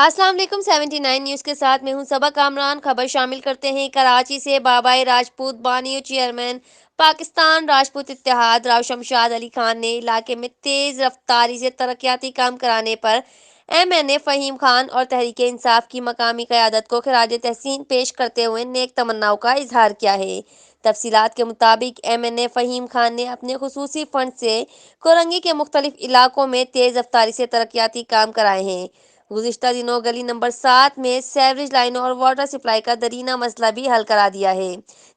अस्सलाम वालेकुम 79 न्यूज़ के साथ मैं हूं सबा कामरान। खबर शामिल करते हैं कराची से। बाबाई राजपूत बानियो चेयरमैन पाकिस्तान राजपूत इत्तेहाद राव शमशाद अली खान ने इलाके में तेज़ रफ्तारी से तरक्याती काम कराने पर MNA फ़हीम खान और तहरीक इंसाफ की मकामी क़यादत को खिराज तहसीन पेश करते हुए नेक तमन्नाओं का इजहार किया है। तफसीलात के मुताबिक MNA फ़हीम खान ने अपने खुसूसी फंड से कोरंगी के मुख्तलिफ इलाकों में तेज़ रफ्तारी से तरक्याती काम कराए हैं। गुज़िश्ता दिनों गली नंबर 7 में सीवरेज लाइनों और वाटर सप्लाई का दरीना मसला भी हल करा दिया है,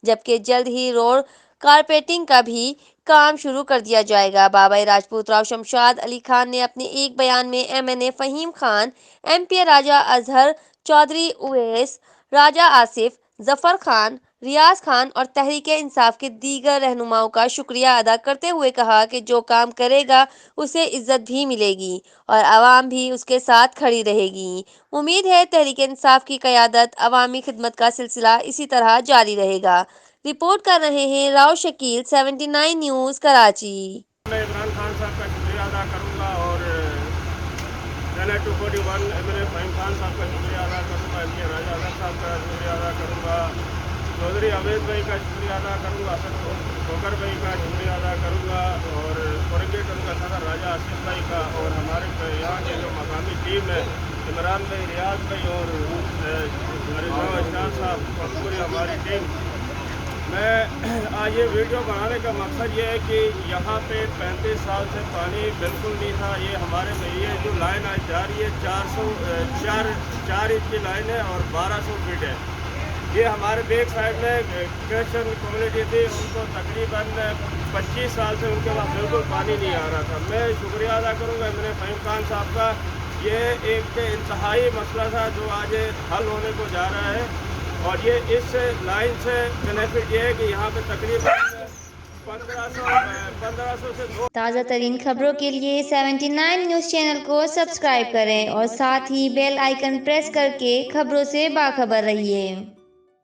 जबकि जल्द ही रोड कारपेटिंग का भी काम शुरू कर दिया जाएगा। बाबाई राजपूत राव शमशाद अली खान ने अपने एक बयान में MNA फ़हीम खान, MP राजा अजहर चौधरी उवैस, राजा आसिफ, जफर खान, रियाज खान और तहरीक इंसाफ के दीगर रहनुमाओं का शुक्रिया अदा करते हुए कहा कि जो काम करेगा उसे इज्जत भी मिलेगी और आवाम भी उसके साथ खड़ी रहेगी। उम्मीद है तहरीक इंसाफ की क़यादत अवामी खिदमत का सिलसिला इसी तरह जारी रहेगा। रिपोर्ट कर रहे हैं राव शकील 79 न्यूज़ कराची। मैं इमरान खान साहब का शुक्रिया अदा करूँगा और NI 241 MNA फ़हीम खान साहब का शुक्रिया अदा करूँगा, MP राजा अजहर साहब का शुक्रिया अदा करूँगा, चौधरी अवैध भाई का शुक्रिया अदा करूँगा, असद खोकर भाई का शुक्रिया अदा करूँगा और कोरंगी का सदर राजा आसिफ भाई का और हमारे यहाँ के जो मकामी टीम है इमरान भाई, रियाज भाई और शाह साहब और पूरी हमारी टीम। मैं आज ये वीडियो बनाने का मकसद ये है कि यहाँ पे 35 साल से पानी बिल्कुल नहीं था। ये हमारे में ये जो लाइन आज जा रही है 4 इंच की लाइन है और 1200 फीट है। ये हमारे बैक साइड में क्रिश्चियन कम्युनिटी थी, उनको तकरीबन 25 साल से उनके पास बिल्कुल पानी नहीं आ रहा था। मैं शुक्रिया अदा करूँगा MNA फ़हीम खान साहब का। ये एक इंतहाई मसला था जो आज हल होने को जा रहा है और ये इस लाइन से बेनिफिट ये है कि यहाँ पे तकरीबन 1500 से 2 ताज़ा तरीन खबरों के लिए 79 न्यूज़ चैनल को सब्सक्राइब करें और साथ ही बेल आइकन प्रेस करके खबरों से बाखबर रहिए।